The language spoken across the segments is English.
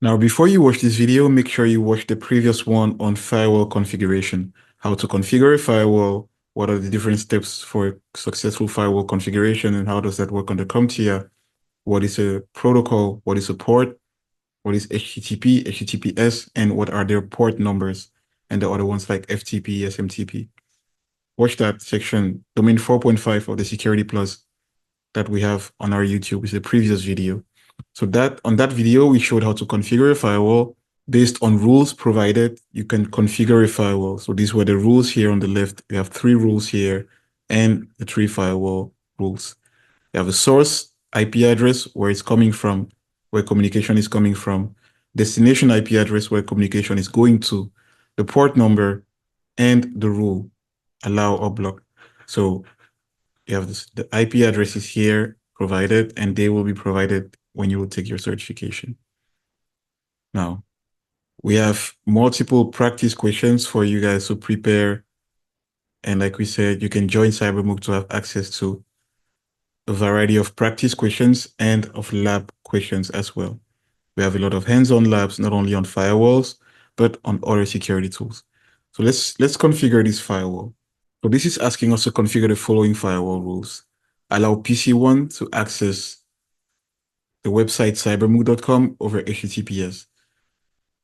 Now, before you watch this video, make sure you watch the previous one on firewall configuration, how to configure a firewall, what are the different steps for successful firewall configuration, and how does that work on the CompTIA, what is a protocol, what is a port, what is HTTP, HTTPS, and what are their port numbers, and the other ones like FTP, SMTP. Watch that section, domain 4.5 of the Security Plus that we have on our YouTube is a previous video. So on that video, we showed how to configure a firewall based on rules provided. You can configure a firewall. So these were the rules here on the left. We have 3 rules here and the 3 firewall rules. You have a source IP address where it's coming from, where communication is coming from, destination IP address where communication is going to, the port number, and the rule, allow or block. So you have the IP addresses here provided, and they will be provided when you will take your certification. Now, we have multiple practice questions for you guys to prepare. And like we said, you can join CyberMOOC to have access to a variety of practice questions and of lab questions as well. We have a lot of hands-on labs, not only on firewalls, but on other security tools. So let's configure this firewall. So this is asking us to configure the following firewall rules. Allow PC1 to access the website cybermooc.com over HTTPS.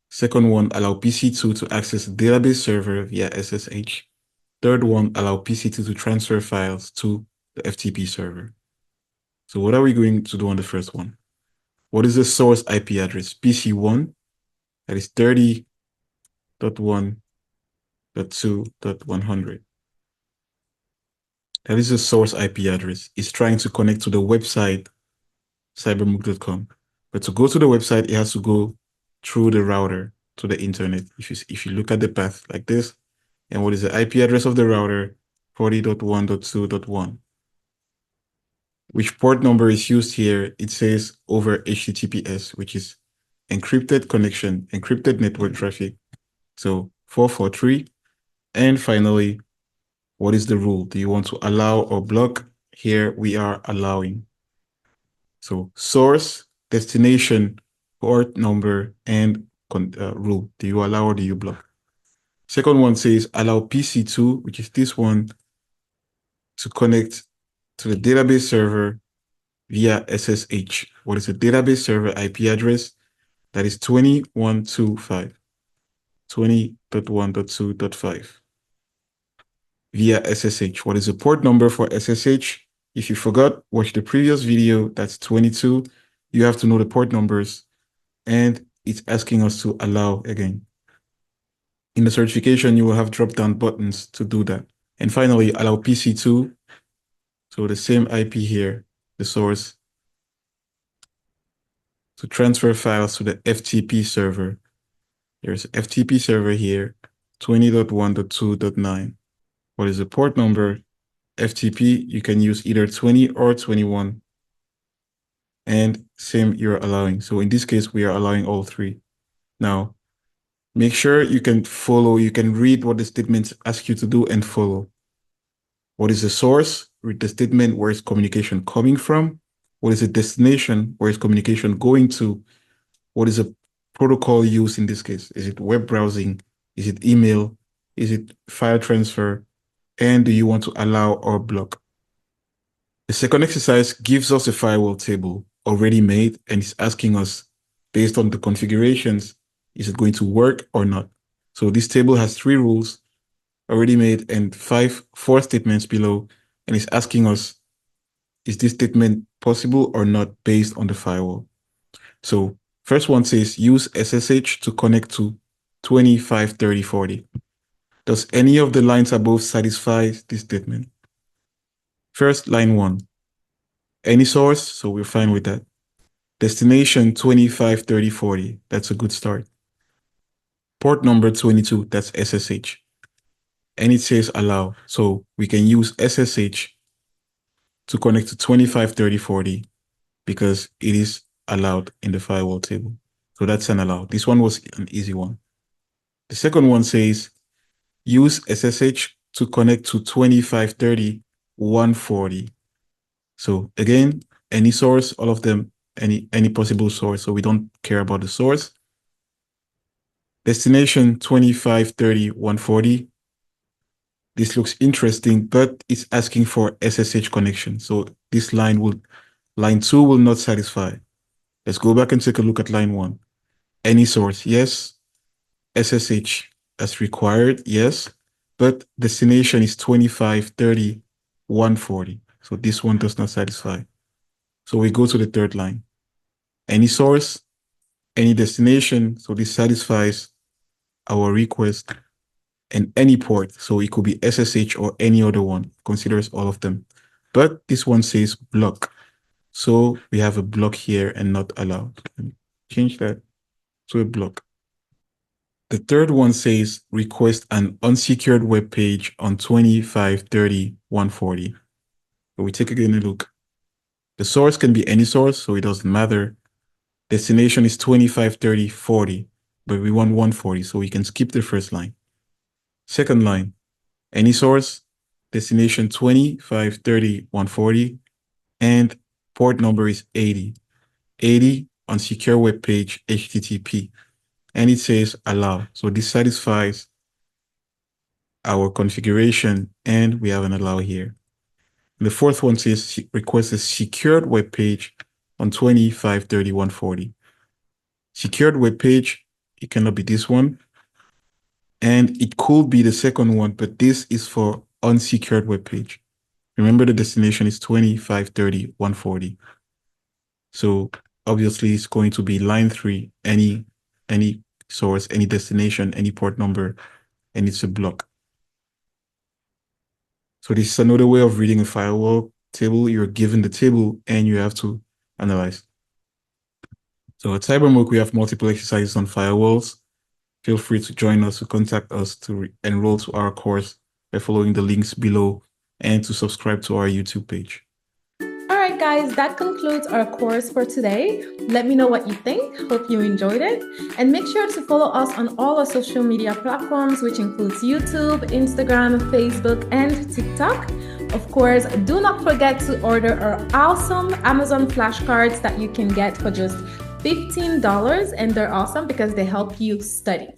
Second one, allow PC2 to access the database server via SSH. Third one, allow PC2 to transfer files to the FTP server. So what are we going to do on the first one? What is the source IP address? PC1, that is 30.1.2.100. That is the source IP address. It's trying to connect to the website cybermooc.com. But to go to the website, it has to go through the router to the internet. If you look at the path like this, and what is the IP address of the router? 40.1.2.1. Which port number is used here? It says over HTTPS, which is encrypted connection, encrypted network traffic. So 443. And finally, what is the rule? Do you want to allow or block? Here we are allowing. So source, destination, port number, and rule. Do you allow or do you block? Second one says allow PC2, which is this one, to connect to the database server via SSH. What is the database server IP address? That is 20.125, 20.1.2.5 via SSH. What is the port number for SSH? If you forgot, watch the previous video. That's 22. You have to know the port numbers, and it's asking us to allow again. In the certification, you will have drop-down buttons to do that. And finally, allow PC2. So the same IP here, the source, to transfer files to the FTP server. There's an FTP server here, 20.1.2.9. What is the port number? FTP, you can use either 20 or 21. And same you're allowing. So in this case, we are allowing all 3. Now, make sure you can follow, you can read what the statements ask you to do and follow. What is the source? Read the statement, where is communication coming from? What is the destination? Where is communication going to? What is the protocol used in this case? Is it web browsing? Is it email? Is it file transfer? And do you want to allow or block? The second exercise gives us a firewall table already made, and it's asking us, based on the configurations, is it going to work or not? So this table has 3 rules already made and 4 statements below, and it's asking us, is this statement possible or not based on the firewall? So first one says use SSH to connect to 25.30.40. Does any of the lines above satisfy this statement? First, line 1. Any source, so we're fine with that. Destination 25.30.40, that's a good start. Port number 22, that's SSH. And it says allow, so we can use SSH to connect to 25.30.40 because it is allowed in the firewall table. So that's an allow. This one was an easy one. The second one says use SSH to connect to 25.30.140. So again, any source, all of them, any possible source. So we don't care about the source. Destination 2530.140. This looks interesting, but it's asking for SSH connection. So this line 2 will not satisfy. Let's go back and take a look at line 1. Any source, yes. SSH as required, yes. But destination is 2530.140. So this one does not satisfy. So we go to the third line. Any source, any destination. So this satisfies our request, and any port. So it could be SSH or any other one, considers all of them. But this one says block. So we have a block here and not allowed. Change that to a block. The third one says request an unsecured web page on 2530.140. So we take again a look. The source can be any source, so it doesn't matter. Destination is 2530.40, but we want 140, so we can skip the first line. Second line, any source, destination 2530.140, and port number is 80. 80 on secure web page HTTP, and it says allow. So this satisfies our configuration, and we have an allow here. And the fourth one says request a secured web page on 2530.140. Secured web page, it cannot be this one. And it could be the second one, but this is for unsecured web page. Remember, the destination is 2530.140. So obviously it's going to be line 3, any source, any destination, any port number, and it's a block. So this is another way of reading a firewall table. You're given the table and you have to analyze. So at CyberMook, we have multiple exercises on firewalls. Feel free to join us, to contact us, to enroll to our course by following the links below, and to subscribe to our YouTube page. All right, guys, that concludes our course for today. Let me know what you think. Hope you enjoyed it. And make sure to follow us on all our social media platforms, which includes YouTube, Instagram, Facebook, and TikTok. Of course, do not forget to order our awesome Amazon flashcards that you can get for just $15, and they're awesome because they help you study.